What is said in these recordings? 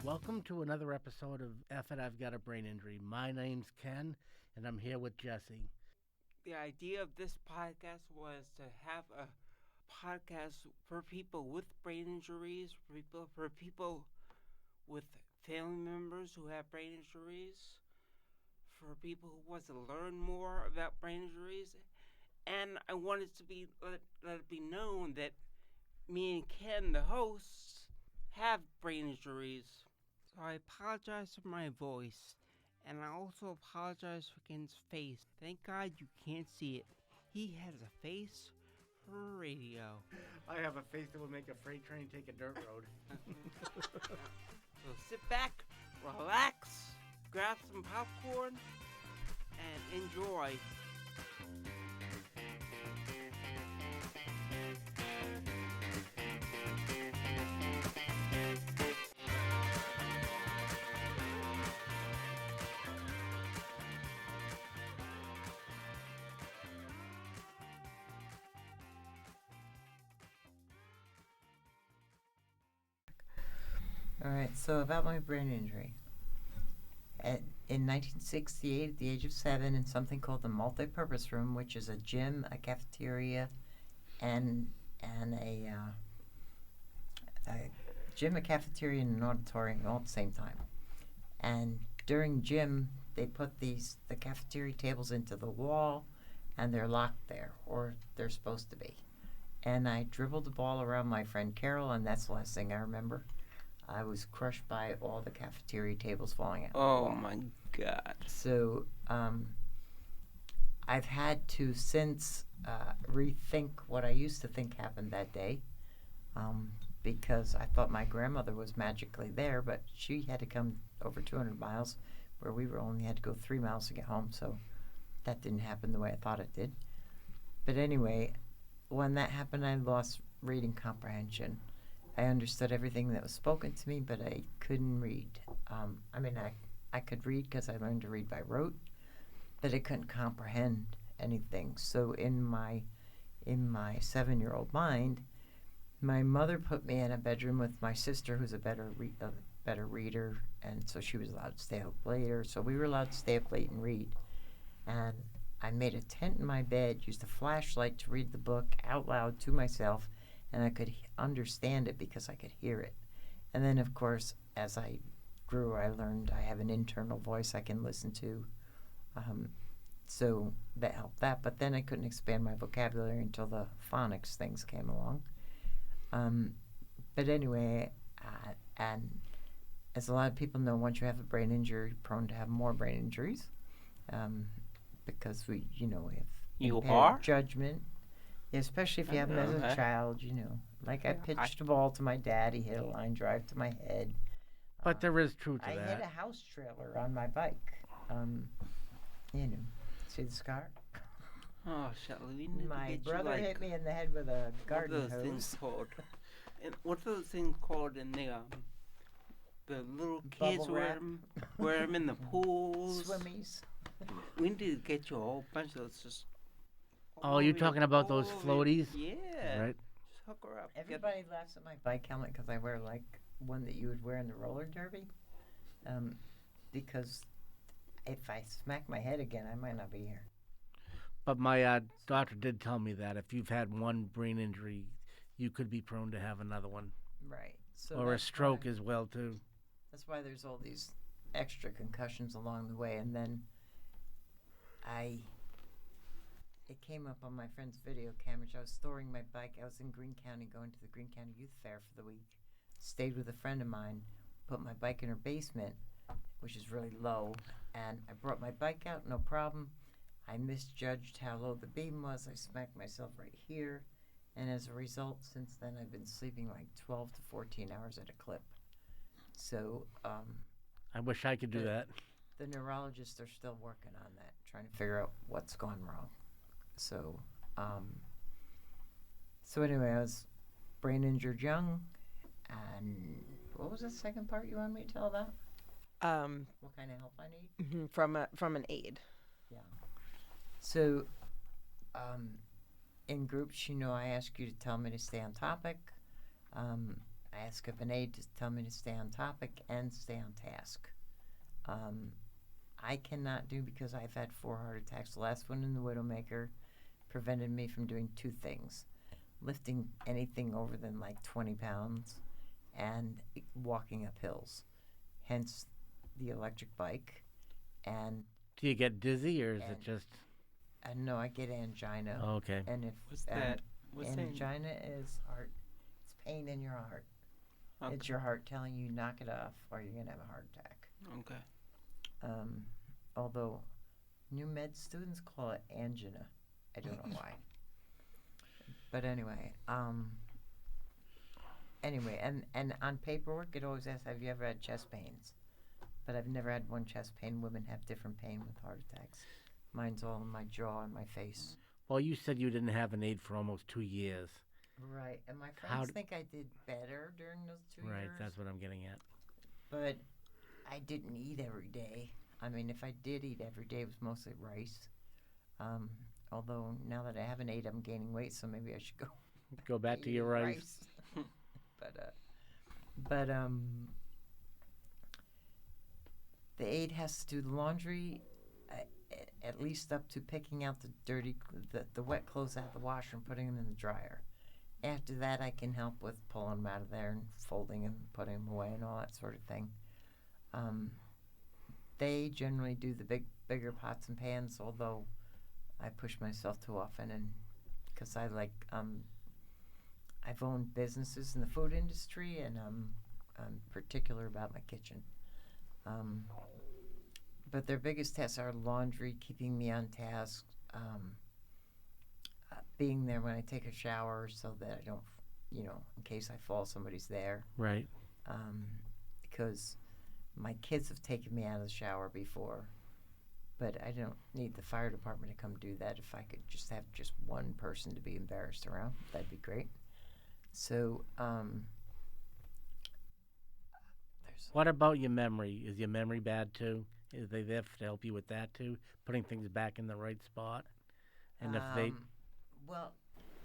Welcome to another episode of F It, I've Got a Brain Injury. My name's Ken, and I'm here with Jesse. The idea of this podcast was to have a podcast for people with brain injuries, for people with family members who have brain injuries, for people who want to learn more about brain injuries. And I wanted to let it be known that me and Ken, the hosts, have brain injuries. So I apologize for my voice. And I also apologize for Ken's face. Thank God you can't see it. He has a face for radio. I have a face that would make a freight train take a dirt road. So sit back, relax, grab some popcorn, and enjoy. All right, so about my brain injury. In 1968, at the age of 7, in something called the multi-purpose room, which is a gym, a cafeteria, and a gym, a cafeteria, and an auditorium all at the same time. And during gym, they put the cafeteria tables into the wall, and they're locked there, or they're supposed to be. And I dribbled the ball around my friend Carol, and that's the last thing I remember. I was crushed by all the cafeteria tables falling out. Oh my God. So I've had to since rethink what I used to think happened that day, because I thought my grandmother was magically there, but she had to come over 200 miles where we only had to go 3 miles to get home, so that didn't happen the way I thought it did. But anyway, when that happened, I lost reading comprehension. I understood everything that was spoken to me, but I couldn't read. I could read because I learned to read by rote, but I couldn't comprehend anything. So in my 7-year-old mind, my mother put me in a bedroom with my sister, who's a better reader, and so she was allowed to stay up later. So we were allowed to stay up late and read. And I made a tent in my bed, used a flashlight to read the book out loud to myself, and I could understand it because I could hear it. And then, of course, as I grew, I learned I have an internal voice I can listen to. So that helped that. But then I couldn't expand my vocabulary until the phonics things came along. But anyway, and as a lot of people know, once you have a brain injury, you're prone to have more brain injuries. Because we have judgment. Especially if you have them as a child, Like I pitched a ball to my dad, he hit a line drive to my head. But there is truth to I that. hit a house trailer on my bike. See the scar? Oh, Shelly, My brother hit me in the head with a garden hose. Things called? And what's those things called in the little kids wear them in the pools? Swimmies. We need to get you a whole bunch of those. Just Oh, you're talking about those floaties? Yeah. Right. Just hook her up. Everybody laughs at my bike helmet because I wear like one that you would wear in the roller derby. Because if I smack my head again, I might not be here. But my doctor did tell me that if you've had one brain injury, you could be prone to have another one. Right. So or a stroke as well, too. That's why there's all these extra concussions along the way. And then it came up on my friend's video camera. I was storing my bike. I was in Greene County going to the Greene County Youth Fair for the week. Stayed with a friend of mine, put my bike in her basement, which is really low, and I brought my bike out, no problem. I misjudged how low the beam was. I smacked myself right here, and as a result, since then I've been sleeping like 12 to 14 hours at a clip. So I wish I could do that. The neurologists are still working on that, trying to figure out what's gone wrong. So anyway, I was brain injured young, and what was the second part you wanted me to tell about? What kind of help I need? From an aide. Yeah. So, in groups, I ask you to tell me to stay on topic. I ask of an aide to tell me to stay on topic and stay on task. Um, I cannot do because I've had 4 heart attacks. The last one in the Widowmaker prevented me from doing 2 things: lifting anything over than like 20 pounds and walking up hills. Hence the electric bike. And Do you get dizzy, or is it and just no, I get angina. okay? And if What's that? What's that? angina is heart, it's pain in your heart. Okay. It's your heart telling you knock it off or you're gonna have a heart attack. Okay. Um, although new med students call it angina. I don't know why. But anyway, and on paperwork it always asks, have you ever had chest pains? But I've never had one chest pain. Women have different pain with heart attacks. Mine's all in my jaw and my face. Well, you said you didn't have an aid for almost 2 years. Right, and my How friends d- think I did better during those 2 Right, years. that's what I'm getting at. But I didn't eat every day. I mean, if I did eat every day, it was mostly rice. Although now that I haven't ate, I'm gaining weight, so maybe I should go Go back to eating your rice. but the aide has to do the laundry, at least up to picking out the wet clothes out of the washer and putting them in the dryer. After that, I can help with pulling them out of there and folding them, putting them away, and all that sort of thing. They generally do the bigger pots and pans, although I push myself too often, and because I've owned businesses in the food industry, and I'm particular about my kitchen. But their biggest tasks are laundry, keeping me on task, being there when I take a shower so that I don't, in case I fall, somebody's there. Right. Because my kids have taken me out of the shower before, but I don't need the fire department to come do that. If I could just have just one person to be embarrassed around, that'd be great. So, What about your memory? Is your memory bad too? Is they there to help you with that too? Putting things back in the right spot? And if they well,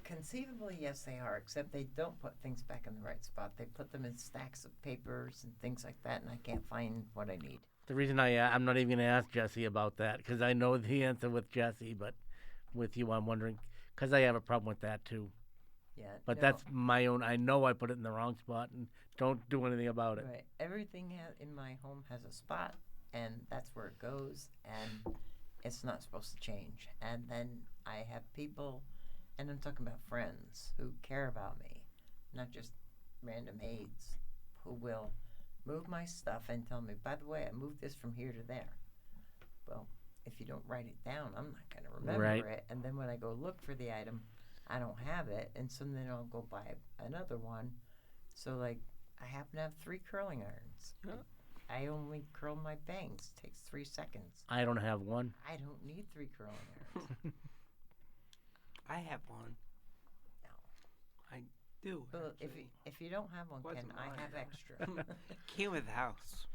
conceivably, yes, they are, except they don't put things back in the right spot. They put them in stacks of papers and things like that, and I can't find what I need. The reason I'm not even going to ask Jesse about that because I know the answer with Jesse, but with you, I'm wondering because I have a problem with that too. Yeah, But no, that's my own. I know I put it in the wrong spot and don't do anything about it. right. Everything in my home has a spot, and that's where it goes, and it's not supposed to change. And then I have people, and I'm talking about friends who care about me, not just random aides, who will move my stuff and tell me, by the way, I moved this from here to there. Well, if you don't write it down, I'm not going to remember Right. it. And then when I go look for the item, I don't have it. And so then I'll go buy another one. So, like, I happen to have 3 curling irons. Yeah. I only curl my bangs. Takes 3 seconds. I don't have one. I don't need 3 curling irons. I have one. No. I do. Well, actually. if you don't have one, Ken, Wasn't I mine. have extra. Came with the house.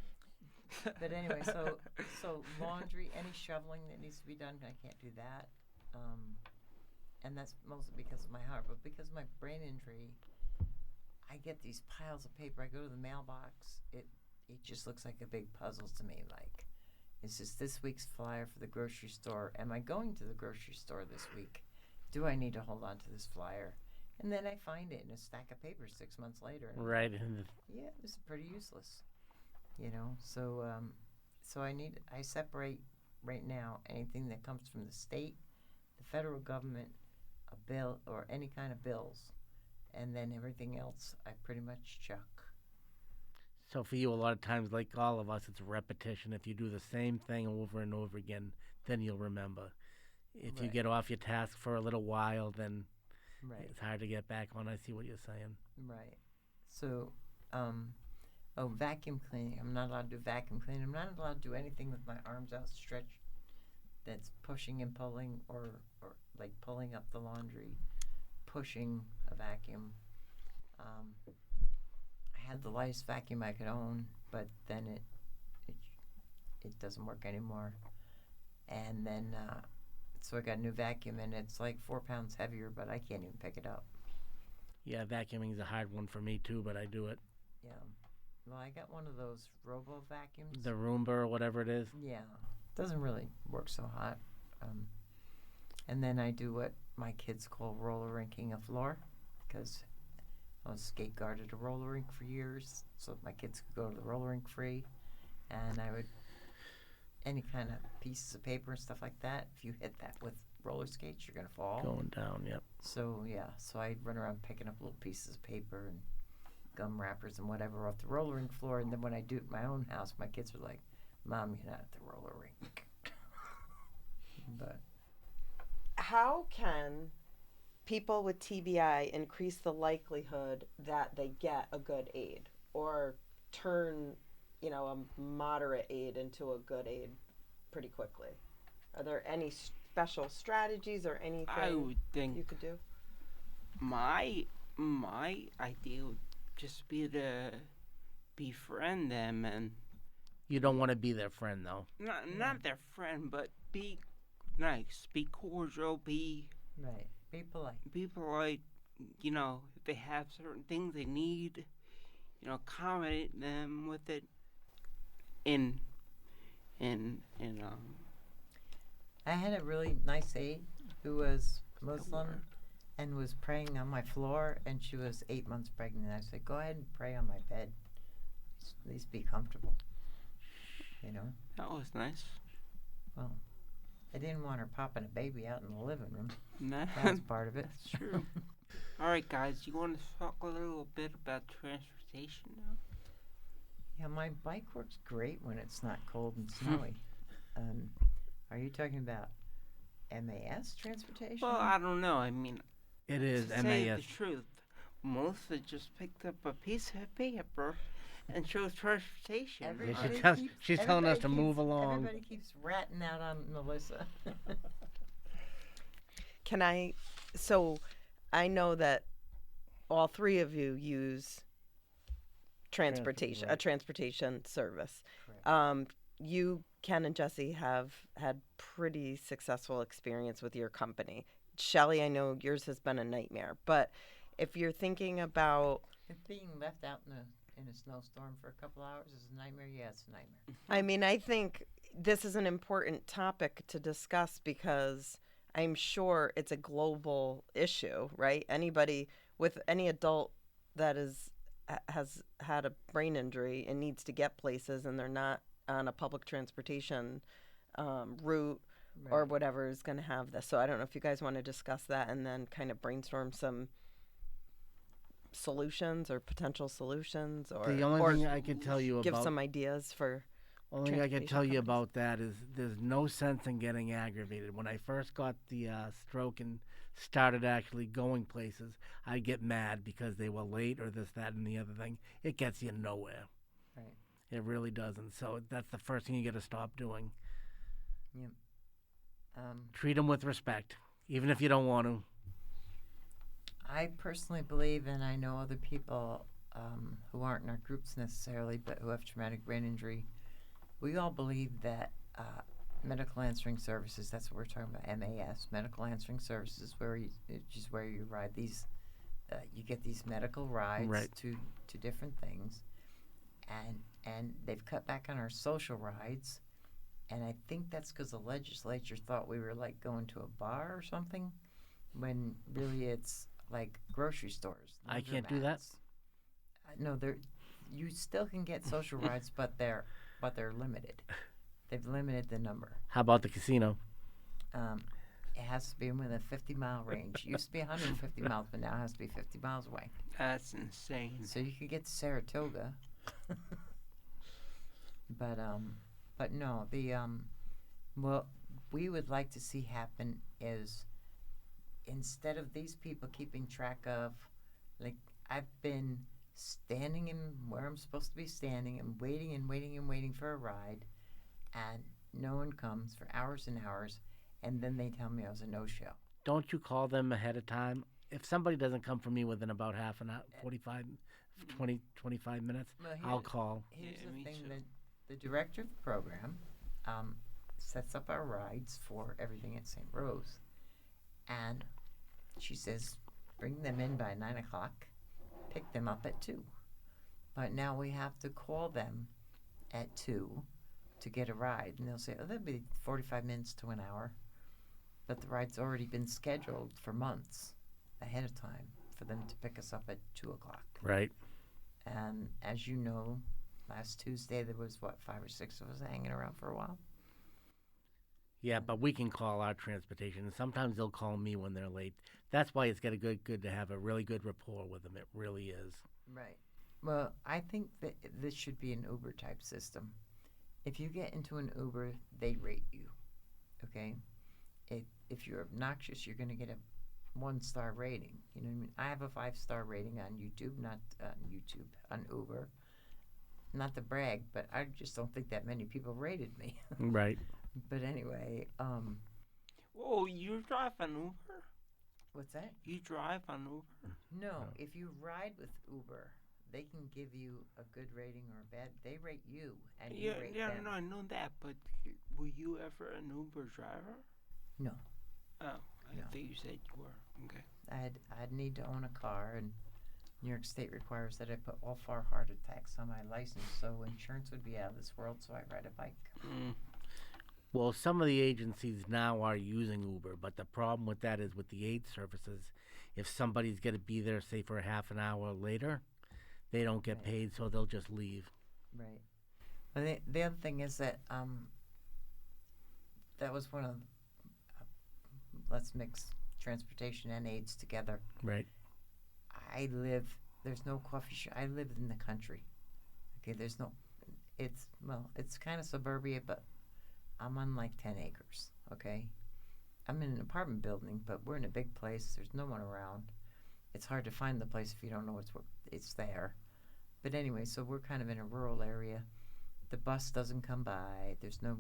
But anyway, so laundry, any shoveling that needs to be done, I can't do that. And that's mostly because of my heart, but because of my brain injury, I get these piles of paper. I go to the mailbox. It just looks like a big puzzle to me. Like, is this week's flyer for the grocery store? Am I going to the grocery store this week? Do I need to hold on to this flyer? And then I find it in a stack of papers 6 months later. And Right. yeah, this is pretty useless. So I separate right now anything that comes from the state, the federal government, a bill or any kind of bills, and then everything else I pretty much chuck. So for you, a lot of times, like all of us, it's repetition. If you do the same thing over and over again, then you'll remember. If you Right. get off your task for a little while, then Right. it's hard to get back on. I see what you're saying. Right. So, vacuum cleaning. I'm not allowed to do vacuum cleaning. I'm not allowed to do anything with my arms outstretched that's pushing and pulling or like pulling up the laundry, pushing a vacuum. I had the lightest vacuum I could own, but then it doesn't work anymore. And then, so I got a new vacuum, and it's like 4 pounds heavier, but I can't even pick it up. Yeah, vacuuming's a hard one for me too, but I do it. Yeah. Well, I got one of those robo vacuums. The Roomba or whatever it is. Yeah. Doesn't really work so hot. And then I do what my kids call roller rinking a floor, because I was skate guard at a roller rink for years, so my kids could go to the roller rink free. And I would, any kind of pieces of paper and stuff like that, if you hit that with roller skates, you're going to fall. Going down, yep. So, yeah, so I'd run around picking up little pieces of paper and gum wrappers and whatever off the roller rink floor. And then when I do it at my own house, my kids are like, Mom, you're not at the roller rink. But how can people with TBI increase the likelihood that they get a good aid or turn, a moderate aid into a good aid pretty quickly? Are there any special strategies or anything I would think you could do? my idea would just be to befriend them and You don't want to be their friend, though. not their friend, but be nice, be cordial, be right, be polite. polite. If they have certain things they need, accommodate them with it. And I had a really nice aide who was Muslim and was praying on my floor, and she was 8 months pregnant. I said, go ahead and pray on my bed. At least be comfortable. that was nice. Well, I didn't want her popping a baby out in the living room. Nah, That was part of it. That's true. All right, guys, you want to talk a little bit about transportation now? Yeah, my bike works great when it's not cold and snowy. Are you talking about MAS transportation? Well, I don't know. I mean, It is to say MAS. the truth, Melissa just picked up a piece of paper and chose transportation. She's telling us to move along. Everybody keeps ratting out on Melissa. I know that all three of you use a transportation service. Correct. You, Ken and Jesse, have had pretty successful experience with your company. Shelly, I know yours has been a nightmare, but if you're thinking about If being left out in a snowstorm for a couple hours is a nightmare, yeah, it's a nightmare. I mean, I think this is an important topic to discuss because I'm sure it's a global issue, right? Anybody with any adult that has had a brain injury and needs to get places and they're not on a public transportation route or whatever is going to have this. So I don't know if you guys want to discuss that and then kind of brainstorm some solutions or potential solutions, or The only or thing I can tell you give about some ideas for. only thing I can transportation tell you companies. about that is there's no sense in getting aggravated. When I first got the stroke and started actually going places, I'd get mad because they were late or this, that, and the other thing. It gets you nowhere. Right. It really doesn't. So that's the first thing you got to stop doing. Yep. Treat them with respect, even if you don't want to. I personally believe, and I know other people who aren't in our groups necessarily, but who have traumatic brain injury, we all believe that medical answering services, that's what we're talking about, MAS, medical answering services, which is where you ride these, you get these medical rides Right. to different things. And they've cut back on our social rides. And I think that's because the legislature thought we were like going to a bar or something, when really it's like grocery stores. I can't do that? No, you still can get social rides, but they're limited. They've limited the number. How about the casino? It has to be within a 50-mile range. It used to be 150 miles, but now it has to be 50 miles away. That's insane. So you could get to Saratoga. But no, what we would like to see happen is, instead of these people keeping track of, like, I've been standing in where I'm supposed to be standing and waiting and waiting and waiting for a ride, and no one comes for hours and hours, and then they tell me I was a no-show. Don't you call them ahead of time? If somebody doesn't come for me within about half an hour, 45, 20, 25 minutes, Well, I'll call. Here's Yeah, the me thing, too. that the director of the program sets up our rides for everything at St. Rose. And she says, bring them in by 9 o'clock, pick them up at 2. But now we have to call them at 2 to get a ride. And they'll say, oh, that'll be 45 minutes to an hour. But the ride's already been scheduled for months ahead of time for them to pick us up at 2 o'clock. Right. And as you know, last Tuesday there was, 5 or 6 of us hanging around for a while? Yeah, but we can call our transportation, and sometimes they'll call me when they're late. That's why it's got a good to have a really good rapport with them. It really is. Right. Well, I think that this should be an Uber type system. If you get into an Uber, they rate you. Okay? If you're obnoxious, you're going to get a 1-star rating. You know what I mean? I have a 5-star rating on YouTube, not on Uber. Not to brag, but I just don't think that many people rated me. Right. But anyway, Oh, you drive an Uber? what's that? You drive an Uber? No, if you ride with Uber, they can give you a good rating or a bad. They rate you, and you rate them. No, I know that, but were you ever an Uber driver? No. Oh, I No. think you said you were. Okay. I'd need to own a car, and New York State requires that I put all 4 heart attacks on my license, so insurance would be out of this world, so I ride a bike. Mm. Well, some of the agencies now are using Uber, but the problem with that is with the aid services, if somebody's going to be there, say, for a half an hour later, they don't get Right. paid, so they'll just leave. Right. Well, the other thing is that that was one of let's mix transportation and aids together. Right. There's no coffee shop. I live in the country. Okay, it's kind of suburbia, but I'm on like 10 acres, okay? I'm in an apartment building, but we're in a big place. There's no one around. It's hard to find the place if you don't know it's there. But anyway, so we're kind of in a rural area. The bus doesn't come by. There's no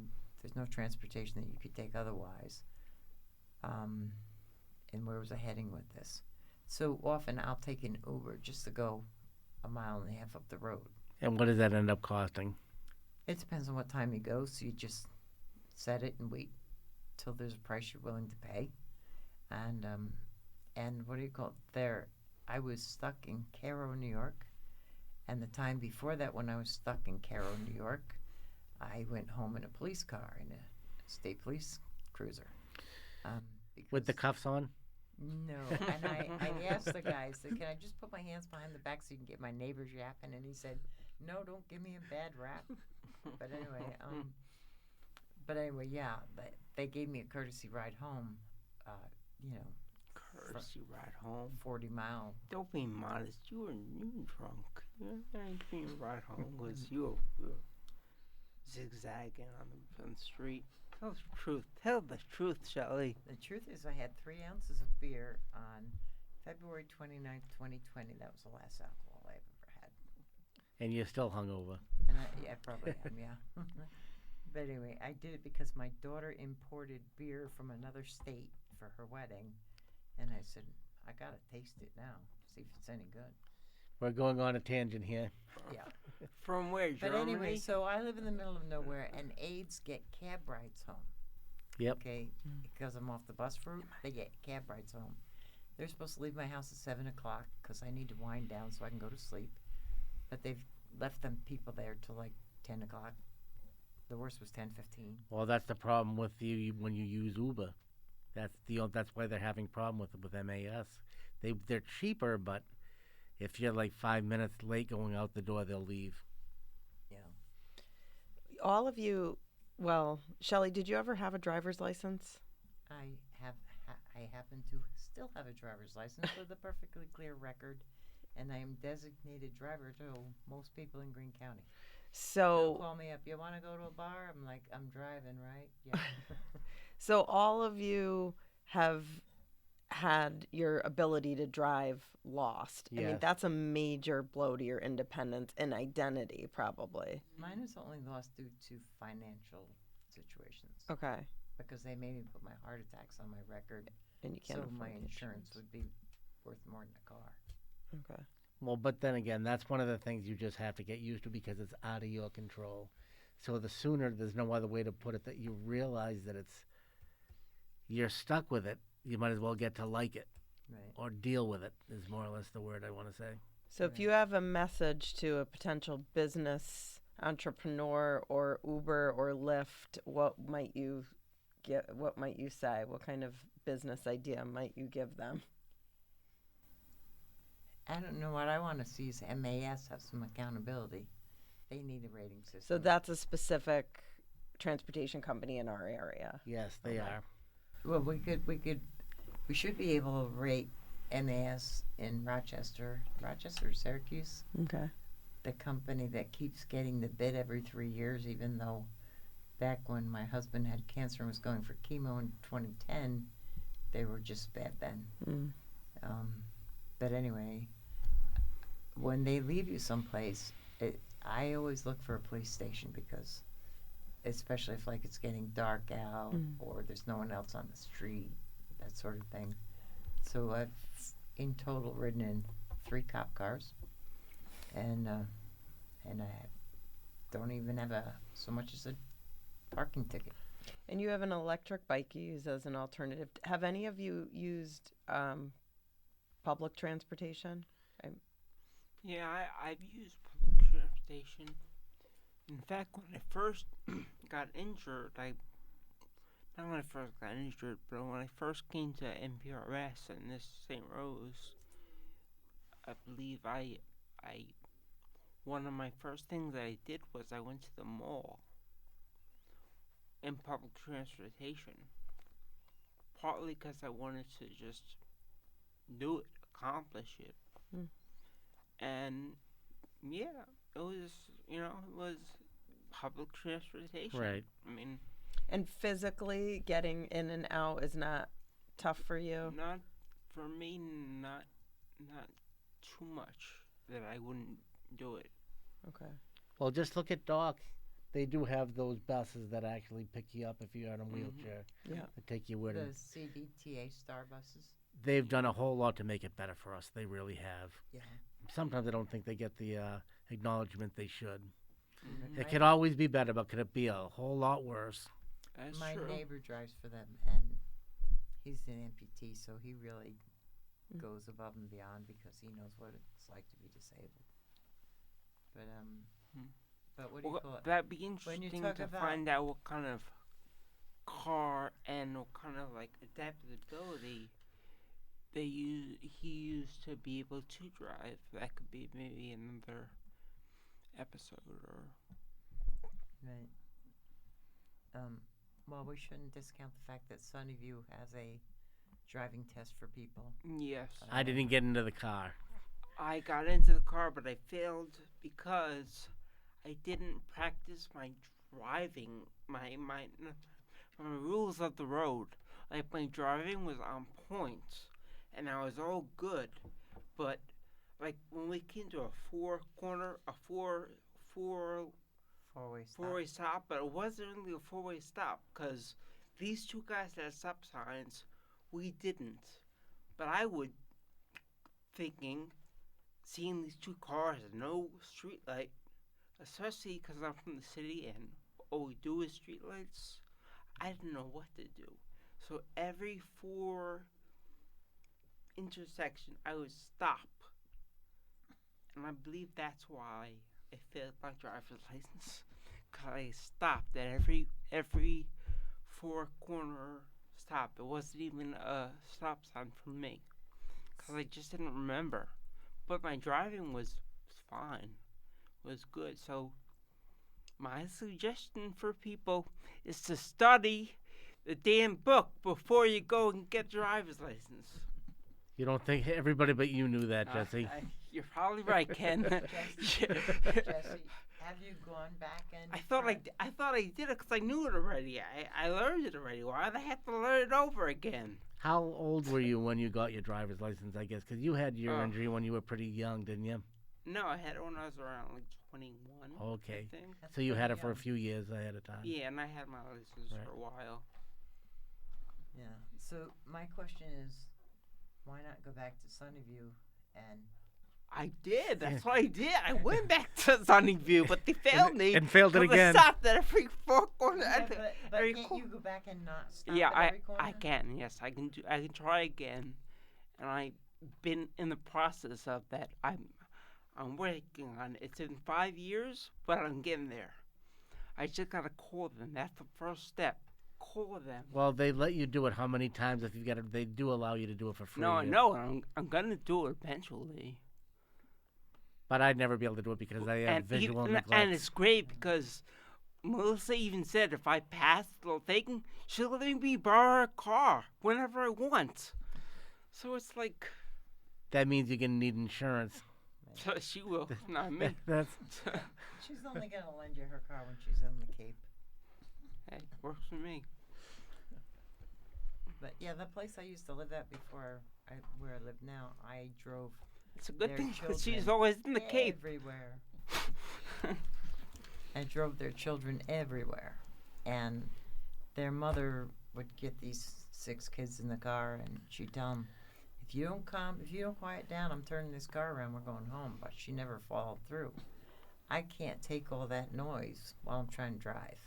transportation that you could take otherwise. And where was I heading with this? So often I'll take an Uber just to go a mile and a half up the road. And what does that end up costing? It depends on what time you go, so you just set it and wait till there's a price you're willing to pay. And what do you call it? There, I was stuck in Cairo, New York, and the time before that, when I was stuck in Cairo, New York, I went home in a police car, in a state police cruiser. With the because- cuffs on? No, and I asked the guy, I said, can I just put my hands behind the back so you can get my neighbors yapping? And he said, no, don't give me a bad rap. But anyway, yeah, they gave me a courtesy ride home, Courtesy ride home. 40 mile. Don't be modest. You were drunk. You ain't being ride home because you were zigzagging on the street. Tell the truth. Tell the truth, Shelly. The truth is I had 3 ounces of beer on February 29th, 2020. That was the last alcohol I've ever had. And you're still hungover. And I probably am, yeah. But anyway, I did it because my daughter imported beer from another state for her wedding. And I said, I got to taste it now, see if it's any good. We're going on a tangent here. Yeah. From where, But Germany? anyway, so I live in the middle of nowhere, and aides get cab rides home. Yep. Okay, because I'm off the bus route, they get cab rides home. They're supposed to leave my house at 7 o'clock because I need to wind down so I can go to sleep. But they've left them people there till like 10 o'clock. The worst was 10:15. Well, that's the problem with you when you use Uber. That's why they're having problem with MAS. They're cheaper, but if you're like 5 minutes late going out the door, they'll leave. Yeah. All of you, well, Shelly, did you ever have a driver's license? I happen to still have a driver's license with a perfectly clear record, and I am designated driver to most people in Greene County. They'll So, call me up. You want to go to a bar? I'm like, I'm driving, right? Yeah. so all of you have had your ability to drive lost. I mean, Yes. that's a major blow to your independence and identity, probably. Mine is only lost due to financial situations Okay. because they made me put my heart attacks on my record, And you can't so afford my the insurance would be worth more than a car. Okay. Well, but then again, that's one of the things you just have to get used to because it's out of your control. So the sooner, there's no other way to put it, that you realize that you're stuck with it, you might as well get to like it. Right. or deal with it is more or less the word I want to say. So if you have a message to a potential business entrepreneur or Uber or Lyft, what might you get? What might you say? What kind of business idea might you give them? I don't know. What I want to see is MAS have some accountability. They need a rating system. So that's a specific transportation company in our area. Yes, they are. Well, we should be able to rate MAS in Rochester, or Syracuse. Okay. The company that keeps getting the bid every 3 years, even though back when my husband had cancer and was going for chemo in 2010, they were just bad then. Mm. But anyway, when they leave you someplace, I always look for a police station because, especially if like it's getting dark out or there's no one else on the street, that sort of thing. So I've in total ridden in 3 cop cars, and I don't even have so much as a parking ticket. And you have an electric bike you use as an alternative. Have any of you used public transportation? Yeah, I've used public transportation. In fact, when I first got injured, not when I first got injured, but when I first came to NPRS and this St. Rose, I believe one of my first things that I did was I went to the mall in public transportation. Partly because I wanted to just do it, accomplish it. Mm. And yeah, it was public transportation. Right. I mean, And physically getting in and out is not tough for you? not for me, not too much that I wouldn't do it. Okay. Well, just look at Doc. They do have those buses that actually pick you up if you're in a wheelchair. Yeah. That take you with The them. CDTA Star buses. They've done a whole lot to make it better for us. They really have. Yeah. Sometimes I don't think they get the acknowledgement they should. Mhm. It could always be better, but could it be a whole lot worse? That's My true. neighbor drives for them, and he's an amputee, so he really goes above and beyond because he knows what it's like to be disabled. But but what do you Well, call it? that'd be When you interesting talk to about- find out what kind of car and what kind of like adaptability he used to be able to drive. That could be maybe another episode or Right. Well, we shouldn't discount the fact that Sunnyview has a driving test for people. yes. I didn't get into the car. I got into the car, but I failed because I didn't practice my driving, my rules of the road. Like my driving was on point, and I was all good. But like when we came to a four-way stop, but it wasn't really a four-way stop because these two guys had stop signs, we didn't. But I would thinking. Seeing these two cars and no street light, especially because I'm from the city and all we do is street lights, I didn't know what to do. So every 4 intersection, I would stop. And I believe that's why I failed my driver's license. Because I stopped at every 4-corner stop. It wasn't even a stop sign for me. Because I just didn't remember. But my driving was fine, was good. So my suggestion for people is to study the damn book before you go and get your driver's license. You don't think everybody but you knew that, Jesse? You're probably right, Ken. Jesse, have you gone back and? I thought I did it because I knew it already. I learned it already. Why do I have to learn it over again? How old were you when you got your driver's license, I guess? Because you had your injury when you were pretty young, didn't you? No, I had it when I was around like 21. Okay. I think. That's So you had it pretty for a young. few years ahead of time. Yeah, and I had my license Right. for a while. Yeah. So my question is, why not go back to Sunnyview and? I did. That's what I did. I went back to Sunnyview, but they failed me. And failed it because again. I stopped at every 4 corners. Yeah, but every can't cor- you go back and not stop Yeah, at every corner? I can. Yes, I can do. I can try again, and I've been in the process of that. I'm working on it. It's in 5 years, but I'm getting there. I just gotta call them. That's the first step. Call them. Well, they let you do it how many times if you get it? They do allow you to do it for free. No, I know. I'm gonna do it eventually. But I'd never be able to do it because I have visual neglect. And it's great because Melissa even said if I pass the thing, she'll let me borrow her car whenever I want. So it's like, That means you're going to need insurance. so she will, not me. That's She's only going to lend you her car when she's in the Cape. Hey, works for me. But yeah, the place I used to live at before where I live now, I drove It's a good their thing because children she's always in the Cape. everywhere. I drove their children everywhere, and their mother would get these 6 kids in the car, and she'd tell them, if you don't quiet down, I'm turning this car around, we're going home. But she never followed through. I can't take all that noise while I'm trying to drive.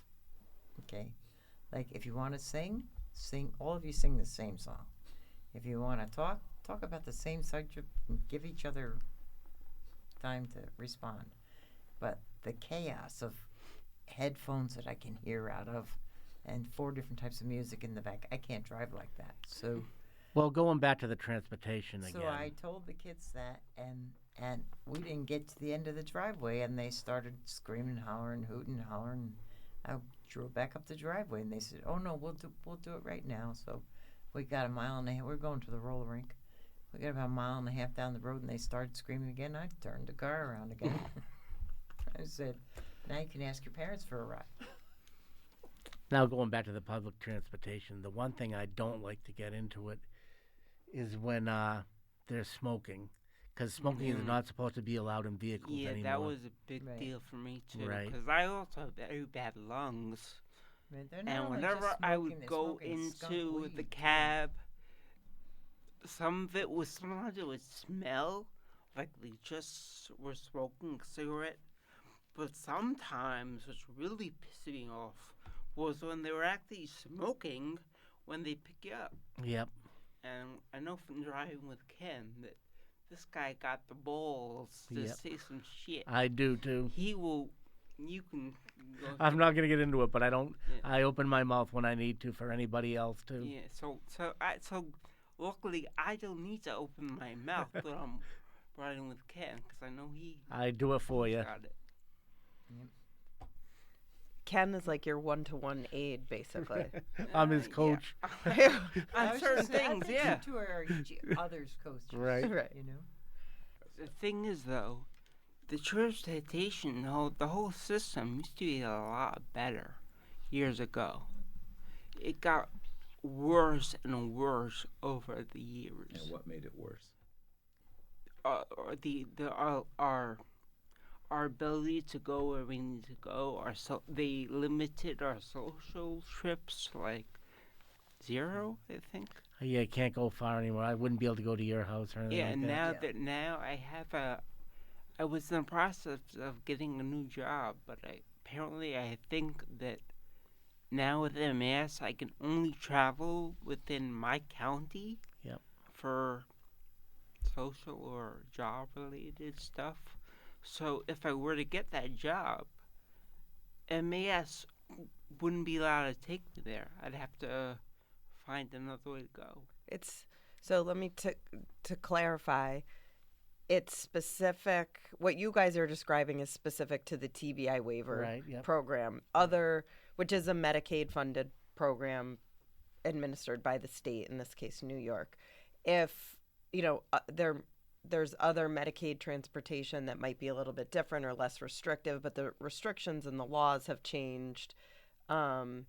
Okay? Like, if you want to sing, all of you sing the same song. If you want to talk about the same subject and give each other time to respond. But the chaos of headphones that I can hear out of and 4 different types of music in the back, I can't drive like that. So well, going back to the transportation again. So I told the kids that, and we didn't get to the end of the driveway, and they started screaming, hollering, hooting, hollering. I drove back up the driveway, and they said, "Oh no, we'll do it right now." So we got a mile and a half. We're going to the roller rink. We got about a mile and a half down the road, and they started screaming again. I turned the car around again. I said, "Now you can ask your parents for a ride." Now going back to the public transportation, the one thing I don't like to get into it is when they're smoking, because smoking is not supposed to be allowed in vehicles Yeah, anymore. that was a big Right. deal for me too. Right. Because I also have very bad lungs. Man, they're not And only whenever just I smoking, would they're go smoking skunk into weed, the too. cab, sometimes it would smell like they just were smoking a cigarette. But sometimes, what's really pissing me off was when they were actually smoking when they pick you up. Yep. And I know from driving with Ken that this guy got the balls to Yep. say some shit. I do too. He will. You can. Go I'm not gonna get into it, but I don't. Yeah. I open my mouth when I need to for anybody else too. Yeah. So luckily I don't need to open my mouth when I'm riding with Ken because I know he. I do it for he's you. got it. Ken is like your one-to-one aid, basically. I'm his Yeah. coach. I On was certain just saying, things, I think yeah. you two are each other's coasters. Right. Right. You know? The thing is, though, the transportation, the whole system used to be a lot better years ago. It got worse and worse over the years. And what made it worse? Our ability to go where we need to go. They limited our social trips like 0, I think. Yeah, I can't go far anymore. I wouldn't be able to go to your house or anything Yeah, like and that. now I have I was in the process of getting a new job, but apparently I think that now with MS I can only travel within my county. Yep. For social or job related stuff. So if I were to get that job, MAS wouldn't be allowed to take me there. I'd have to find another way to go. It's so. Let me to clarify. It's specific. What you guys are describing is specific to the TBI waiver Right. Yep. program. Which is a Medicaid-funded program administered by the state, in this case, New York. If there's other Medicaid transportation that might be a little bit different or less restrictive, but the restrictions and the laws have changed to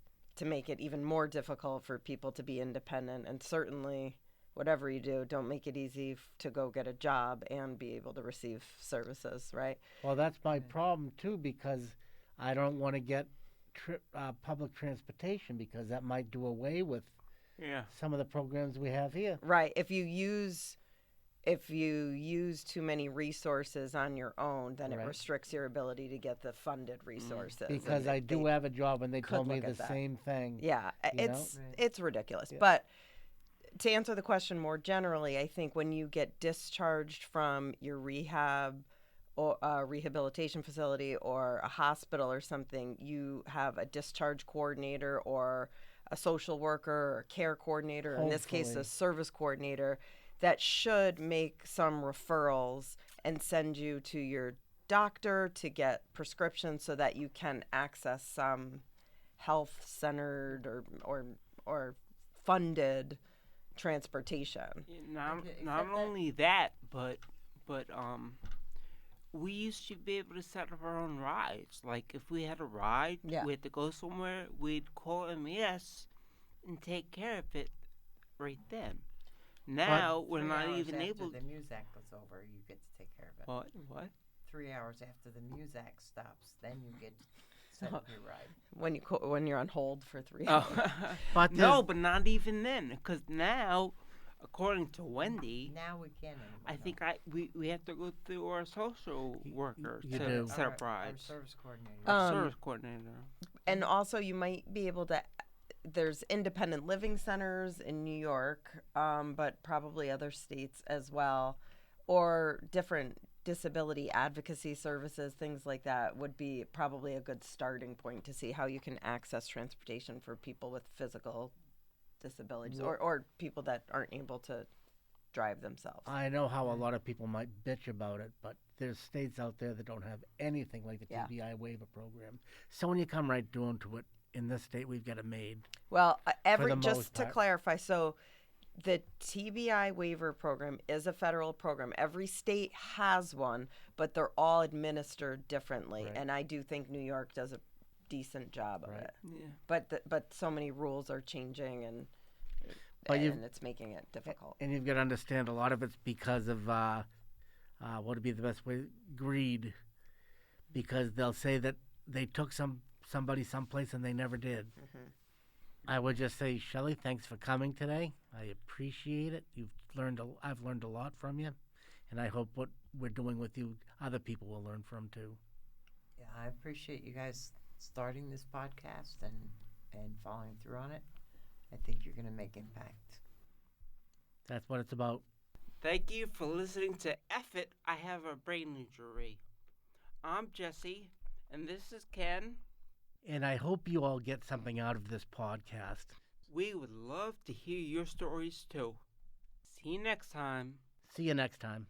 make it even more difficult for people to be independent. And certainly, whatever you do, don't make it easy to go get a job and be able to receive services, right? Well, that's my problem too, because I don't want to get public transportation because that might do away with Yeah. some of the programs we have here. Right. If you use too many resources on your own, then it Right. restricts your ability to get the funded resources. Because And I do have a job, and they could told me look the at that. same thing. Yeah, you know? it's ridiculous. Yeah. But to answer the question more generally, I think when you get discharged from your rehab or rehabilitation facility or a hospital or something, you have a discharge coordinator or a social worker or a care coordinator, in this case, a Hopefully. service coordinator, that should make some referrals and send you to your doctor to get prescriptions so that you can access some health centered or funded transportation. Not Okay, not except that- only that, but we used to be able to set up our own rides. Like if we had a ride, Yeah. we had to go somewhere, we'd call MES and take care of it right then. Now we're 3 not hours even after able. the Muzak was over, you get to take care of it. What? 3 hours after the Muzak stops, then you get to set up your ride. When you're on hold for 3 Oh. hours. But No, there's- but not even then, because now, according to Wendy, Now we can anymore. I no. think we have to go through our social worker you to do. set up Our rides. service coordinator. Service coordinator. And also, you might be able to. There's independent living centers in New York, but probably other states as well, or different disability advocacy services, things like that would be probably a good starting point to see how you can access transportation for people with physical disabilities or people that aren't able to drive themselves. I know how a lot of people might bitch about it, but there's states out there that don't have anything like the Yeah. TBI waiver program. So when you come right down to it, in this state we've got it made. Well, the just most to part. clarify, so the TBI waiver program is a federal program. Every state has one, but they're all administered differently. Right. And I do think New York does a decent job of Right. it. Yeah. But so many rules are changing and it's making it difficult. And you've got to understand a lot of it's because of what would be the best way? Greed. Because they'll say that they took somebody someplace and they never did. Mhm. I would just say, Shelly, thanks for coming today. I appreciate it. I've learned a lot from you, and I hope what we're doing with you, other people will learn from too. Yeah, I appreciate you guys starting this podcast and following through on it. I think you're going to make impact. That's what it's about. Thank you for listening to F It, I Have a Brain Injury. I'm Jesse, and this is Ken. And I hope you all get something out of this podcast. We would love to hear your stories too. See you next time. See you next time.